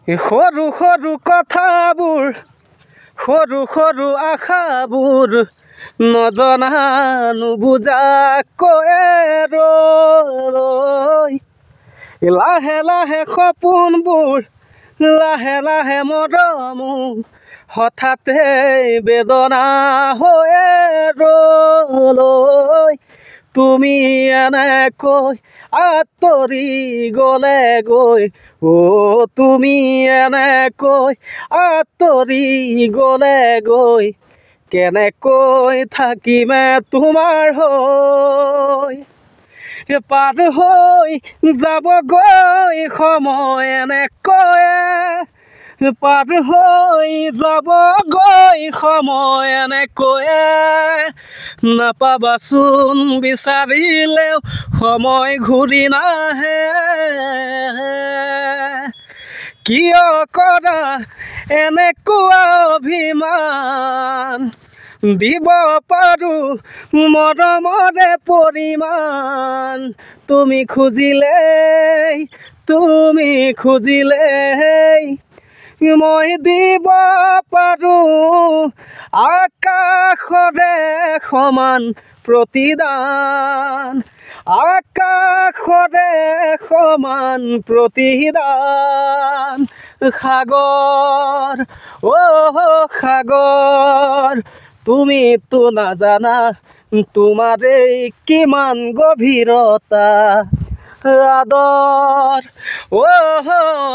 সৰু সৰু কথাবোৰ সৰু সৰু আশাবোৰ নজনা নুবুজা ৰৈ লাহে লাহে সপোনবোৰ লাহে লাহে মৰমো হঠাতে বেদনা হৈয়ে ৰৈ তুমি এনেকৈ আঁতৰি গ'লে গৈ তুমি এনেকৈ আঁতৰি গ'লে গৈ কেনেকৈ থাকিমে তোমাৰ হৈ পাৰ হৈ যাবগৈ সময় এনেকৈয়ে পাৰ হৈ যাবগৈ সময় এনেকৈয়ে নাপাবাচোন বিচাৰিলেও সময় ঘূৰি নাহে কিয় কৰা এনেকুৱা অভিমান দিব পাৰোঁ মৰমৰে পৰিমাণ তুমি খুজিলেই মই দিব পাৰোঁ আকাশৰে সমান প্ৰতিদান আকাশৰে সমান প্ৰতিদান সাগৰ সাগৰ তুমিতো নাজানা তোমাৰেই কিমান গভীৰতা আদৰ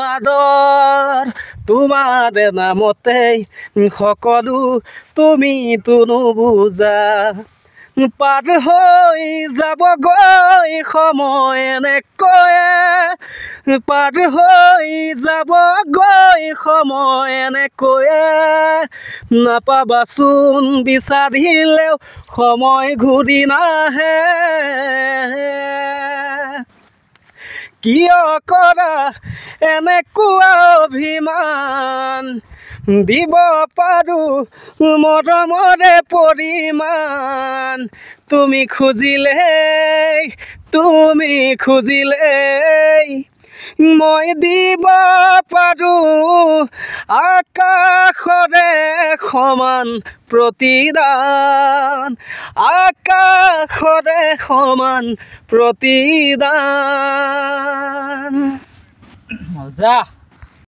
আদৰ তোমাৰ নামতেই সকলো তুমিতো নুবুজা পাৰ হৈ যাবগৈ সময় এনেকৈয়ে পাৰ হৈ যাবগৈ সময় এনেকৈয়ে নাপাবাচোন বিচাৰিলেও সময় ঘূৰি নাহে কিয় কৰা এনেকুৱা অভিমান দিব পাৰোঁ মৰমৰে পৰিমাণ তুমি খুজিলেই মই দিব পাৰোঁ আকাশৰে সমান প্ৰতিদান আকাশৰে সমান প্ৰতিদান মজা।